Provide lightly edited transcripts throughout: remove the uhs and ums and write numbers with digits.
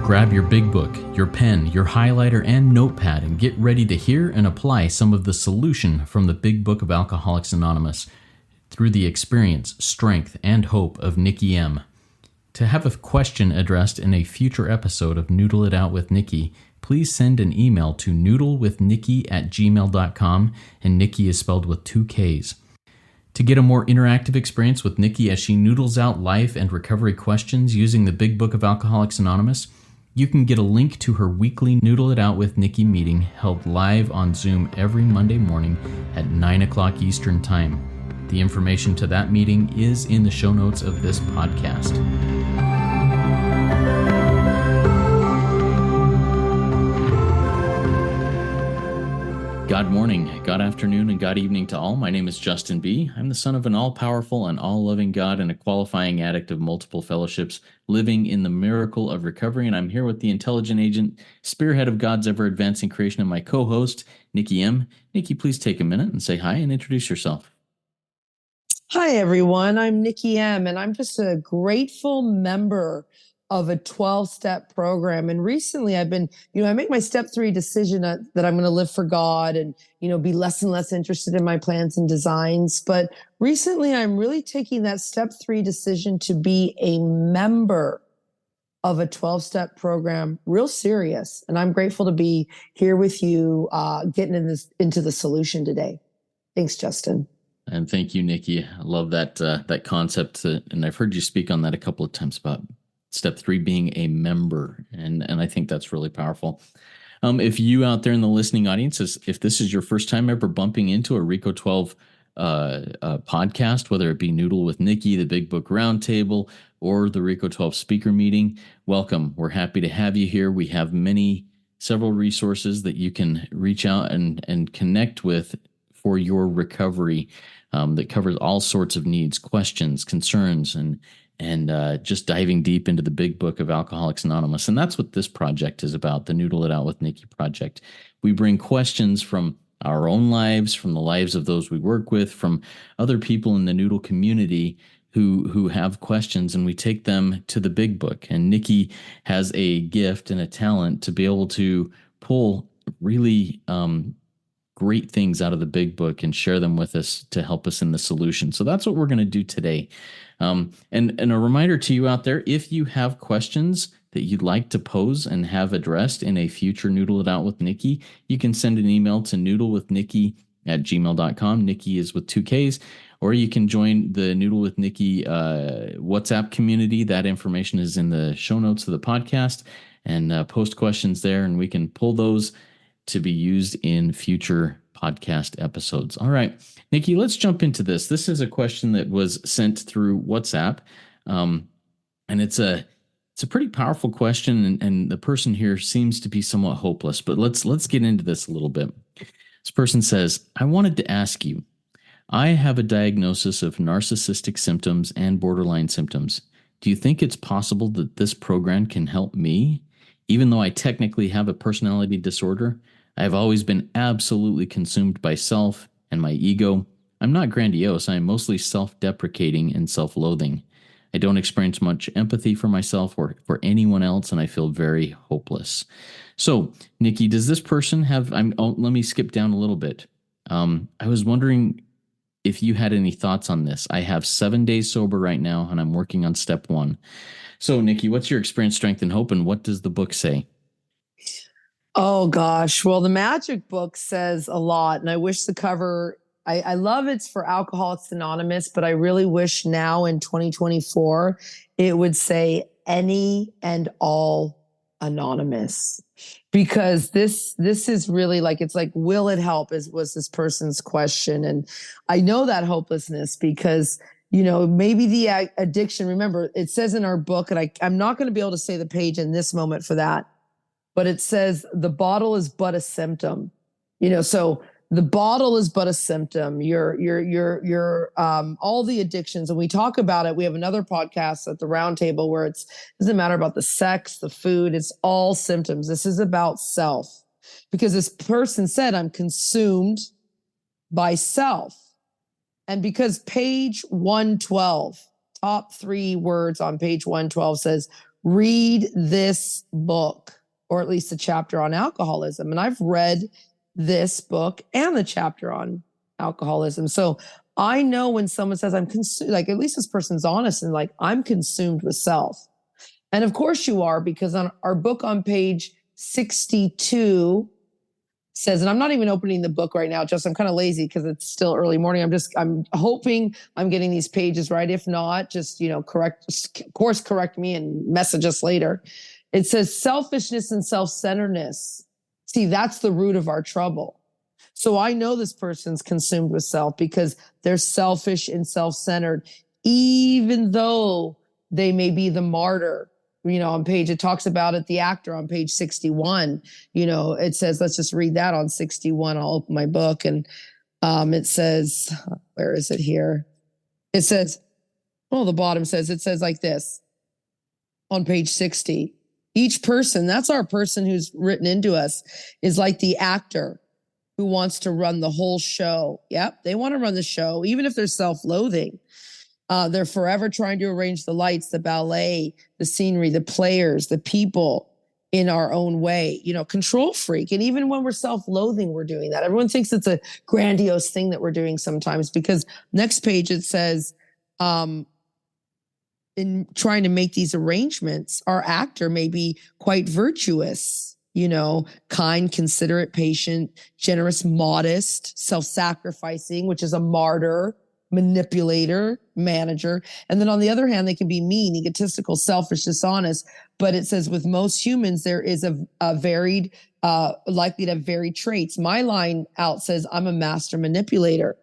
Grab your big book, your pen, your highlighter, and notepad and get ready to hear and apply some of the solution from the Big Book of Alcoholics Anonymous through the experience, strength, and hope of Nikki M. To have a question addressed in a future episode of Noodle It Out with Nikki, please send an email to noodlewithnikki@gmail.com, and Nikki is spelled with 2 Ks. To get a more interactive experience with Nikki as she noodles out life and recovery questions using the Big Book of Alcoholics Anonymous, you can get a link to her weekly Noodle It Out with Nikki meeting held live on Zoom every Monday morning at 9 o'clock Eastern Time. The information to that meeting is in the show notes of this podcast. God morning, God afternoon, and God evening to all. My name is Justin B. I'm the son of an all-powerful and all-loving God and a qualifying addict of multiple fellowships, living in the miracle of recovery. And I'm here with the intelligent agent, spearhead of God's ever-advancing creation, and my co-host, Nikki M. Nikki, please take a minute and say hi and introduce yourself. Hi, everyone. I'm Nikki M, and I'm just a grateful member of a 12-step program. And recently I've been, I make my step 3 decision that I'm going to live for God and, be less and less interested in my plans and designs. But recently I'm really taking that step 3 decision to be a member of a 12-step program, real serious. And I'm grateful to be here with you, getting into the solution today. Thanks, Justin. And thank you, Nikki. I love that concept. And I've heard you speak on that a couple of times about step 3 being a member. And I think that's really powerful. If you out there in the listening audience, if this is your first time ever bumping into a RICO 12 podcast, whether it be Noodle with Nikki, the Big Book Roundtable, or the RICO 12 speaker meeting, welcome. We're happy to have you here. We have several resources that you can reach out and connect with for your recovery that covers all sorts of needs, questions, concerns, and just diving deep into the Big Book of Alcoholics Anonymous. And that's what this project is about, the Noodle It Out with Nikki project. We bring questions from our own lives, from the lives of those we work with, from other people in the Noodle community who have questions, and we take them to the Big Book. And Nikki has a gift and a talent to be able to pull really great things out of the Big Book and share them with us to help us in the solution. So that's what we're going to do today. And a reminder to you out there, if you have questions that you'd like to pose and have addressed in a future Noodle It Out with Nikki, you can send an email to noodlewithnikki@gmail.com. Nikki is with 2 Ks. Or you can join the Noodle with Nikki WhatsApp community. That information is in the show notes of the podcast, and post questions there, and we can pull those to be used in future podcast episodes. All right, Nikki, let's jump into this. This is a question that was sent through WhatsApp, and it's a pretty powerful question, and the person here seems to be somewhat hopeless. But let's get into this a little bit. This person says, "I wanted to ask you, I have a diagnosis of narcissistic symptoms and borderline symptoms. Do you think it's possible that this program can help me? Even though I technically have a personality disorder, I have always been absolutely consumed by self and my ego. I'm not grandiose. I am mostly self-deprecating and self-loathing. I don't experience much empathy for myself or for anyone else, and I feel very hopeless." So, Nikki, does this person have... let me skip down a little bit. I was wondering if you had any thoughts on this. I have 7 days sober right now, and I'm working on step 1. So, Nikki, what's your experience, strength, and hope, and what does the book say? Oh, gosh. Well, the Magic Book says a lot, and I wish the cover... I love it's for Alcoholics Anonymous, but I really wish now in 2024 it would say any and all anonymous, because this is really it's like, will it help was this person's question. And I know that hopelessness because, maybe the addiction, remember it says in our book, and I'm not going to be able to say the page in this moment for that, but it says the bottle is but a symptom, so the bottle is but a symptom. Your all the addictions, and we talk about it. We have another podcast at the Roundtable where it doesn't matter about the sex, the food. It's all symptoms. This is about self, because this person said, "I'm consumed by self," and because page 112, top 3 words on page 112 says, read this book, or at least a chapter on alcoholism. And I've read this book and the chapter on alcoholism. So I know when someone says I'm consumed, like at least this person's honest and like, I'm consumed with self. And of course you are, because on our book on page 62 says, and I'm not even opening the book right now, just I'm kind of lazy because it's still early morning. I'm hoping I'm getting these pages right. If not, just, course correct me and message us later. It says selfishness and self-centeredness. See, that's the root of our trouble. So I know this person's consumed with self because they're selfish and self-centered, even though they may be the martyr. On page, it talks about it, the actor on page 61, it says, let's just read that on 61. I'll open my book and it says, where is it here? It says, the bottom says, it says like this on page 60. Each person, that's our person who's written into us, is like the actor who wants to run the whole show. Yep, they want to run the show, even if they're self-loathing. They're forever trying to arrange the lights, the ballet, the scenery, the players, the people in our own way, control freak. And even when we're self-loathing, we're doing that. Everyone thinks it's a grandiose thing that we're doing sometimes, because next page it says, in trying to make these arrangements, our actor may be quite virtuous, kind, considerate, patient, generous, modest, self-sacrificing, which is a martyr, manipulator, manager. And then on the other hand, they can be mean, egotistical, selfish, dishonest. But it says with most humans, there is a varied, likely to have varied traits. My line out says, I'm a master manipulator.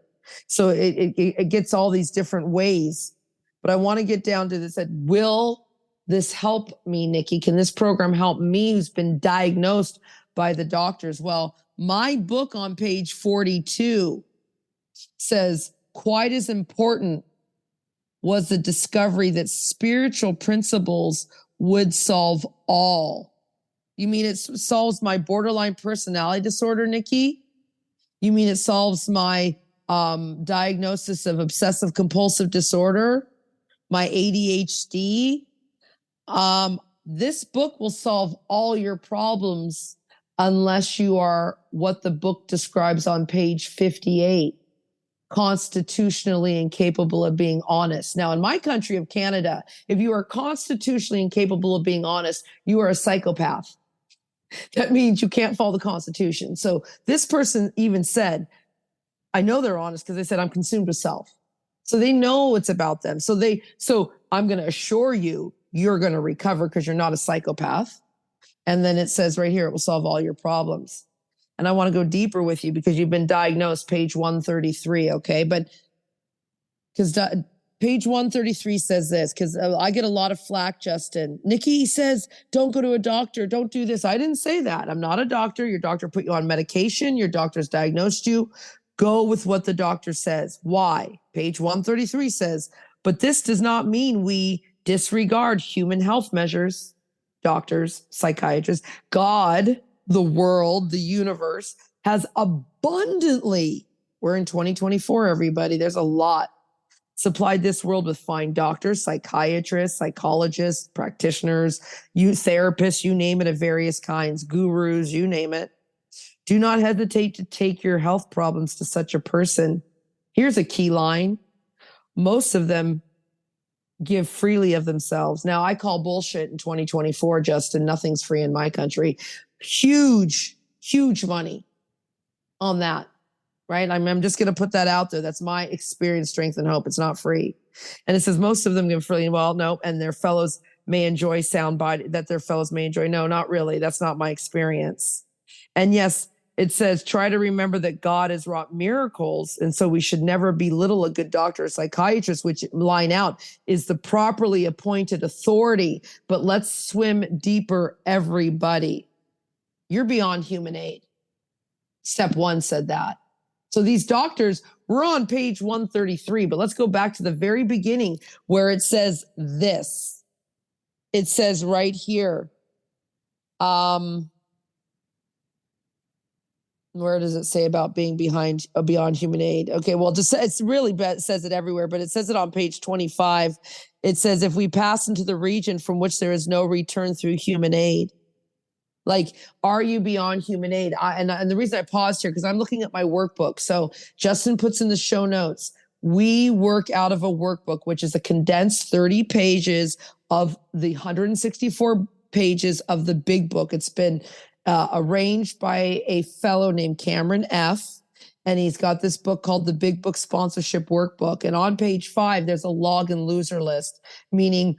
So it gets all these different ways. But I want to get down to this. Will this help me, Nikki? Can this program help me who's been diagnosed by the doctors? Well, my book on page 42 says, quite as important was the discovery that spiritual principles would solve all. You mean it solves my borderline personality disorder, Nikki? You mean it solves my diagnosis of obsessive compulsive disorder, my ADHD? This book will solve all your problems unless you are what the book describes on page 58. Constitutionally incapable of being honest. Now, in my country of Canada, if you are constitutionally incapable of being honest, you are a psychopath. That means you can't follow the Constitution. So this person even said, I know they're honest because they said, I'm consumed with self. So they know it's about them. So I'm going to assure you, you're going to recover because you're not a psychopath. And then it says right here, it will solve all your problems. And I want to go deeper with you because you've been diagnosed, page 133, okay? But because page 133 says this, because I get a lot of flack, Justin. Nikki says, don't go to a doctor. Don't do this. I didn't say that. I'm not a doctor. Your doctor put you on medication. Your doctor's diagnosed you. Go with what the doctor says. Why? Page 133 says, but this does not mean we disregard human health measures, doctors, psychiatrists, God, the world, the universe has abundantly, we're in 2024, everybody, there's a lot, supplied this world with fine doctors, psychiatrists, psychologists, practitioners, therapists, you name it, of various kinds, gurus, you name it. Do not hesitate to take your health problems to such a person. Here's a key line. Most of them give freely of themselves. Now, I call bullshit in 2024, Justin. Nothing's free in my country. Huge, huge money on that, right? I'm just going to put that out there. That's my experience, strength, and hope. It's not free. And it says most of them give freely. Well, no, and their fellows may enjoy soundbite that their fellows may enjoy. No, not really. That's not my experience. And yes, it says, try to remember that God has wrought miracles. And so we should never belittle a good doctor or psychiatrist, which line out is the properly appointed authority. But let's swim deeper, everybody. You're beyond human aid. Step 1 said that. So these doctors, we're on page 133, but let's go back to the very beginning where it says this. It says right here, Where does it say about being beyond human aid? Okay, well, just it's really says it everywhere, but it says it on page 25. It says if we pass into the region from which there is no return through human aid. Like, are you beyond human aid? And the reason I paused here because I'm looking at my workbook. So Justin puts in the show notes. We work out of a workbook, which is a condensed 30 pages of the 164 pages of the big book. It's been arranged by a fellow named Cameron F. And he's got this book called the Big Book Sponsorship Workbook. And on page 5, there's a log and loser list, meaning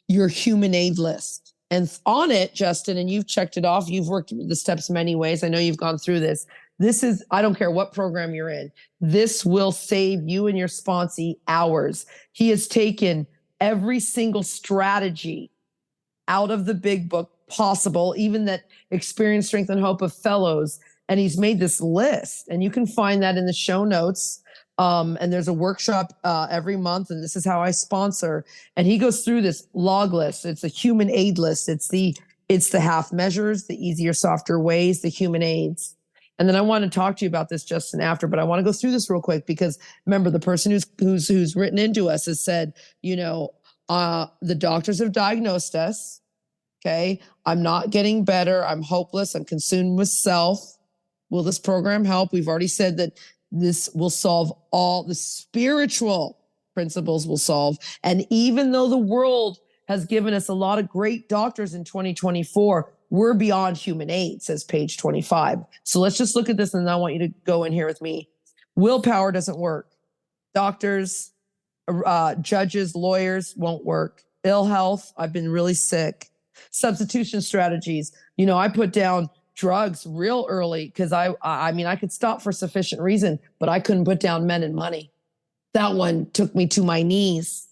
your human aid list. And on it, Justin, and you've checked it off, you've worked the steps many ways. I know you've gone through this. This is, I don't care what program you're in, this will save you and your sponsee hours. He has taken every single strategy out of the big book possible, even that Experience, Strength, and Hope of Fellows. And he's made this list, and you can find that in the show notes. And there's a workshop every month, and this is how I sponsor. And he goes through this log list. It's a human aid list. It's the half measures, the easier, softer ways, the human aids. And then I want to talk to you about this, Justin, after, but I want to go through this real quick because remember, the person who's written into us has said, the doctors have diagnosed us. Okay, I'm not getting better. I'm hopeless. I'm consumed with self. Will this program help? We've already said that this will solve all the spiritual principles will solve. And even though the world has given us a lot of great doctors in 2024, we're beyond human aid, says page 25. So let's just look at this, and I want you to go in here with me. Willpower doesn't work. Doctors, judges, lawyers won't work. Ill health, I've been really sick. Substitution strategies. I put down drugs real early because I could stop for sufficient reason, but I couldn't put down men and money. That one took me to my knees.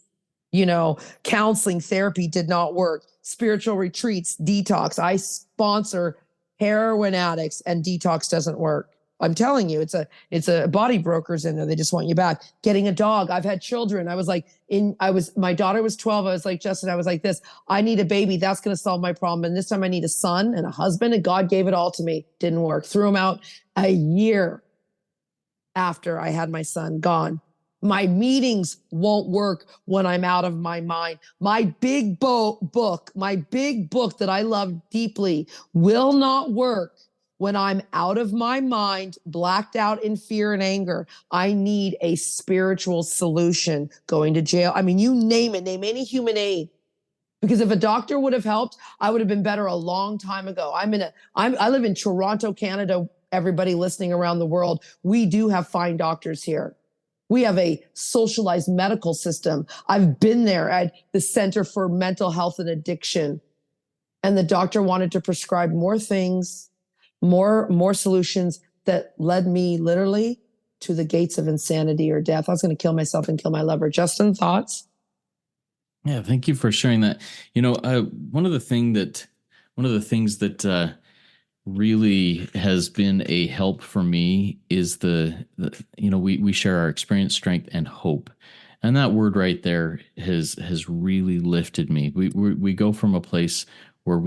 Counseling, therapy did not work. Spiritual retreats, detox. I sponsor heroin addicts, and detox doesn't work. I'm telling you, it's a body brokers in there. They just want you back. Getting a dog. I've had children. My daughter was 12. I was like, Justin, I was like this, I need a baby. That's going to solve my problem. And this time I need a son and a husband, and God gave it all to me. Didn't work. Threw him out a year after I had my son. Gone. My meetings won't work when I'm out of my mind. My big book that I love deeply will not work when I'm out of my mind, blacked out in fear and anger. I need a spiritual solution. Going to jail. I mean, you name it. Name any human aid. Because if a doctor would have helped, I would have been better a long time ago. I live in Toronto, Canada. Everybody listening around the world, we do have fine doctors here. We have a socialized medical system. I've been there at the Center for Mental Health and Addiction. And the doctor wanted to prescribe more things, more solutions that led me literally to the gates of insanity or death. I was going to kill myself and kill my lover. Justin, thoughts? Yeah, thank you for sharing that. One of the things that really has been a help for me is we share our experience, strength, and hope, and that word right there has really lifted me. We go from a place where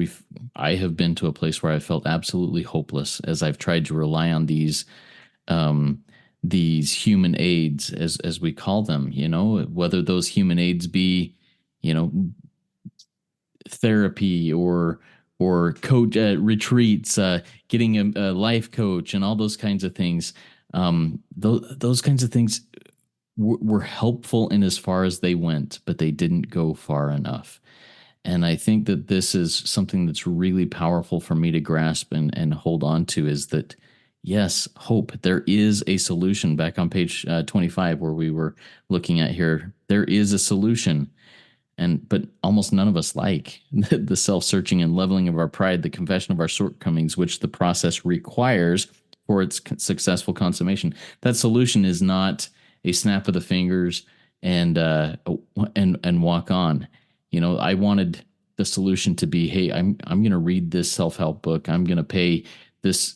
I have been to a place where I felt absolutely hopeless as I've tried to rely on these human aids, as we call them, whether those human aids be, therapy or coach retreats, getting a life coach and all those kinds of things. Those kinds of things were helpful in as far as they went, but they didn't go far enough. And I think that this is something that's really powerful for me to grasp and hold on to, is that, yes, hope. There is a solution. Back on page 25, where we were looking at here, there is a solution. But almost none of us like the self-searching and leveling of our pride, the confession of our shortcomings, which the process requires for its successful consummation. That solution is not a snap of the fingers and walk on. I wanted the solution to be, hey, I'm going to read this self-help book. I'm going to pay this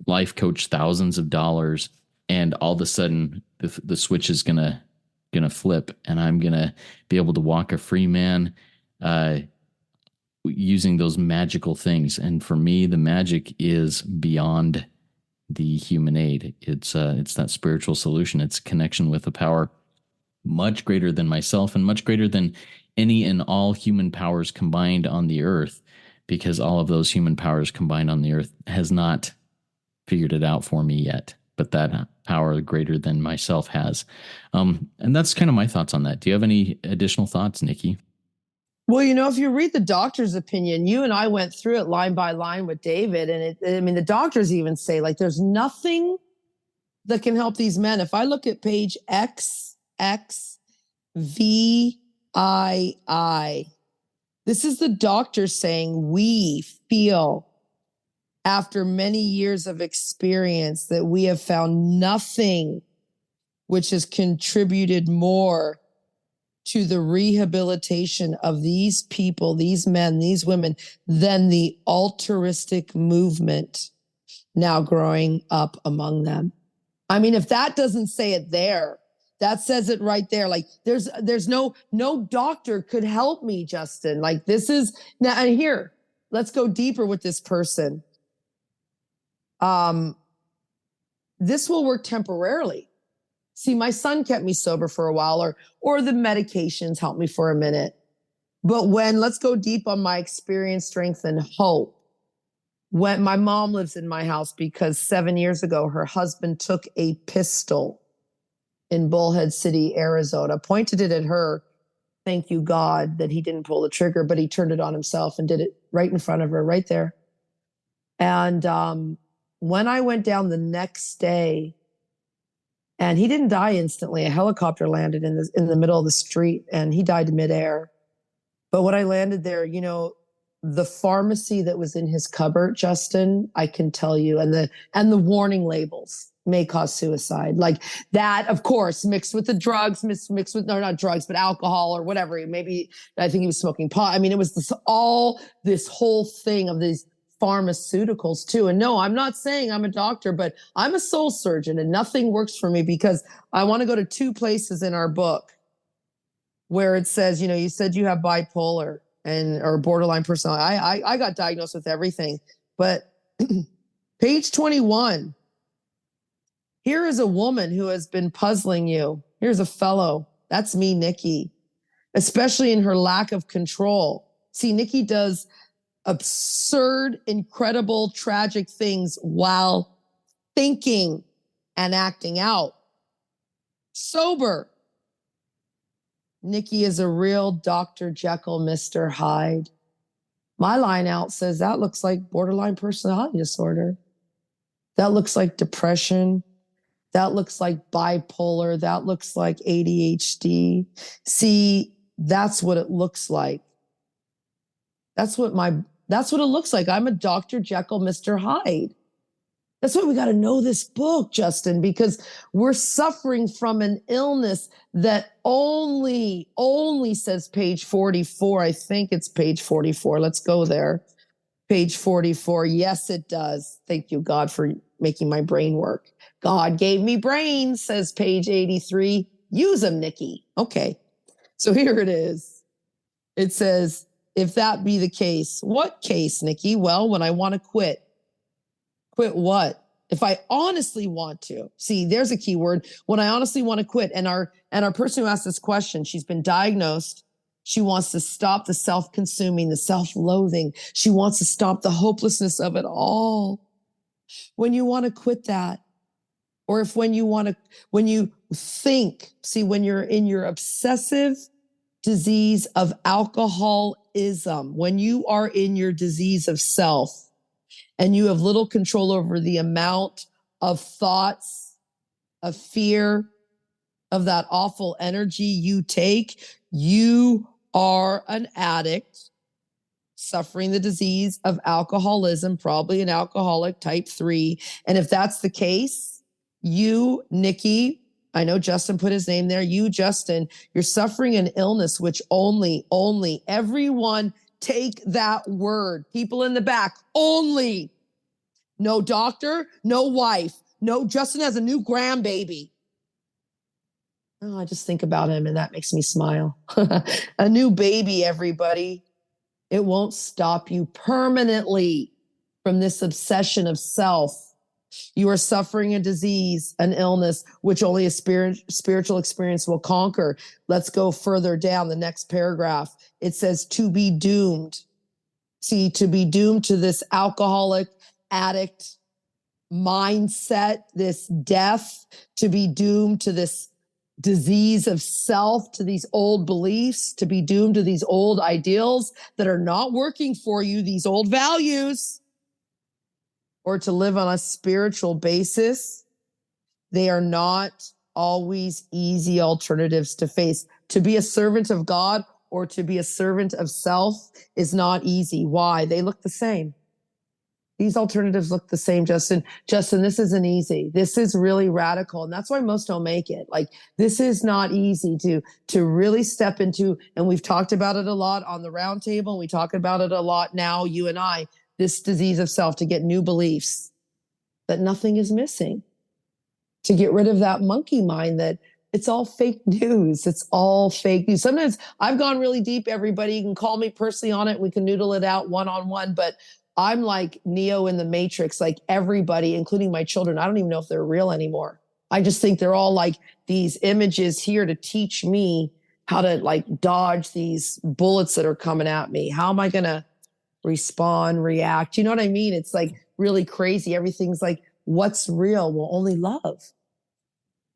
life coach thousands of dollars, and all of a sudden the switch is going to flip, and I'm going to be able to walk a free man using those magical things. And for me, the magic is beyond the human aid. It's that spiritual solution. It's connection with a power much greater than myself and much greater than any and all human powers combined on the earth, because all of those human powers combined on the earth has not figured it out for me yet. But that power greater than myself has. And that's kind of my thoughts on that. Do you have any additional thoughts, Nikki? Well, if you read the doctor's opinion, you and I went through it line by line with David. And the doctors even say, like, there's nothing that can help these men. If I look at page XXVII, this is the doctor saying, we feel after many years of experience that we have found nothing which has contributed more to the rehabilitation of these people, these men, these women, than the altruistic movement now growing up among them. I mean, if that doesn't say it there, that says it right there. Like there's no doctor could help me, Justin. Like this is now, and here, let's go deeper with this person. This will work temporarily. See, my son kept me sober for a while, or the medications helped me for a minute. But let's go deep on my experience, strength, and hope. When my mom lives in my house because 7 years ago, her husband took a pistol in Bullhead City, Arizona, pointed it at her. Thank you, God, that he didn't pull the trigger, but he turned it on himself and did it right in front of her, right there. And when I went down the next day, and he didn't die instantly. A helicopter landed in the middle of the street and he died midair. But when I landed there, the pharmacy that was in his cupboard, Justin, I can tell you, and the warning labels may cause suicide. Like that, of course, mixed with the drugs, mixed with, no, not drugs, but alcohol or whatever. Maybe, I think he was smoking pot. I mean, it was this whole thing of these pharmaceuticals too. And no, I'm not saying I'm a doctor, but I'm a soul surgeon and nothing works for me because I want to go to two places in our book where it says, you said you have bipolar or borderline personality. I got diagnosed with everything, but page 21, here is a woman who has been puzzling you. Here's a fellow. That's me, Nikki, especially in her lack of control. See, Nikki does absurd, incredible, tragic things while thinking and acting out. Sober. Nikki is a real Dr. Jekyll, Mr. Hyde. My line out says that looks like borderline personality disorder. That looks like depression. That looks like bipolar. That looks like ADHD. See, that's what it looks like. That's what it looks like. I'm a Dr. Jekyll, Mr. Hyde. That's why we got to know this book, Justin, because we're suffering from an illness that only says page 44. I think it's page 44. Let's go there. Page 44. Yes, it does. Thank you, God, for making my brain work. God gave me brains, says page 83. Use them, Nikki. Okay. So here it is. It says, if that be the case, what case, Nikki? Well, when I want to quit. Quit what? If I honestly want to. See, there's a key word. When I honestly want to quit. And our person who asked this question, she's been diagnosed. She wants to stop the self-consuming, the self-loathing. She wants to stop the hopelessness of it all. When you want to quit that, or when you think, see, when you're in your obsessive disease of alcoholism, when you are in your disease of self and you have little control over the amount of thoughts, of fear, of that awful energy you take, you are an addict suffering the disease of alcoholism, probably an alcoholic type 3. And if that's the case, you, Nikki, I know Justin put his name there. You, Justin, you're suffering an illness which only, everyone take that word. People in the back, only. No doctor, no wife. No, Justin has a new grandbaby. Oh, I just think about him and that makes me smile. A new baby, everybody. It won't stop you permanently from this obsession of self. You are suffering a disease, an illness, which only a spiritual experience will conquer. Let's go further down the next paragraph. It says to be doomed. See, to be doomed to this alcoholic, addict mindset, this death, to be doomed to this disease of self, to these old beliefs, to be doomed to these old ideals that are not working for you, these old values, or to live on a spiritual basis. They are not always easy alternatives to face. To be a servant of God or to be a servant of self is not easy. Why? They look the same. These alternatives look the same, Justin. Justin, this isn't easy. This is really radical. And that's why most don't make it. Like, this is not easy to really step into. And we've talked about it a lot on the round table. We talk about it a lot now, you and I, this disease of self, to get new beliefs that nothing is missing, to get rid of that monkey mind that it's all fake news. It's all fake news. Sometimes I've gone really deep, everybody. You can call me personally on it. We can noodle it out one-on-one, but I'm like Neo in the Matrix, like everybody, including my children. I don't even know if they're real anymore. I just think they're all like these images here to teach me how to like dodge these bullets that are coming at me. How am I going to respond, react? You know what I mean? It's like really crazy. Everything's like, what's real? Well, only love.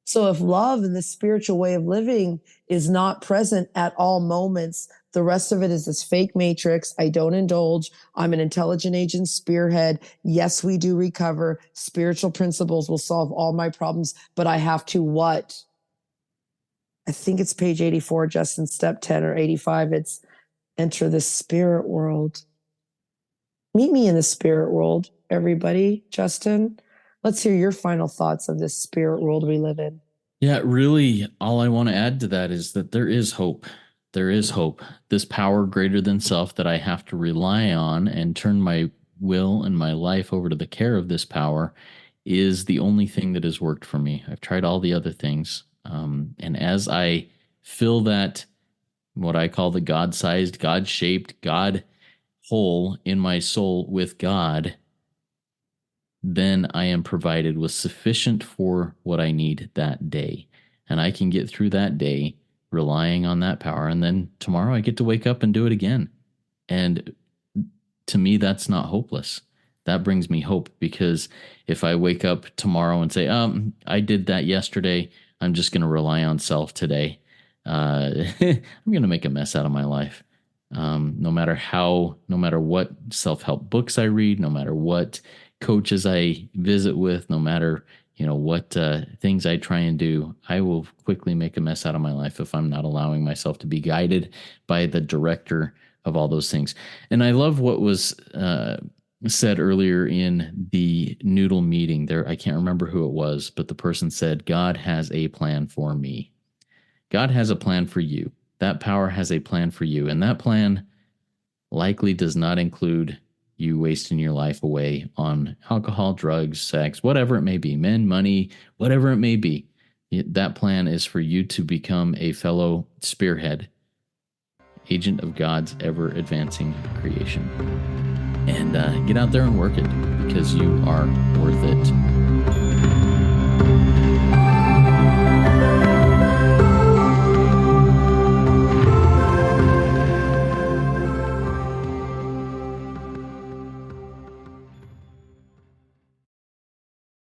So if love and the spiritual way of living is not present at all moments, the rest of it is this fake matrix. I don't indulge. I'm an intelligent agent spearhead. Yes, we do recover. Spiritual principles will solve all my problems, but I have to what? I think it's page 84, Justin, step 10 or 85. It's enter the spirit world. Meet me in the spirit world, everybody. Justin, let's hear your final thoughts of this spirit world we live in. Yeah, really, all I want to add to that is that there is hope. There is hope. This power greater than self that I have to rely on and turn my will and my life over to the care of this power is the only thing that has worked for me. I've tried all the other things. And as I fill that, what I call the God-sized, God-shaped, God hole in my soul with God, then I am provided with sufficient for what I need that day. And I can get through that day relying on that power. And then tomorrow I get to wake up and do it again. And to me, that's not hopeless. That brings me hope, because if I wake up tomorrow and say, I did that yesterday, I'm just going to rely on self today, I'm going to make a mess out of my life. No matter what self-help books I read, no matter what coaches I visit with, no matter what things I try and do, I will quickly make a mess out of my life if I'm not allowing myself to be guided by the director of all those things. And I love what was said earlier in the Noodle meeting there. I can't remember who it was, but the person said, God has a plan for me. God has a plan for you. That power has a plan for you. And that plan likely does not include you wasting your life away on alcohol, drugs, sex, whatever it may be, men, money, whatever it may be. That plan is for you to become a fellow spearhead, agent of God's ever-advancing creation. And get out there and work it, because you are worth it.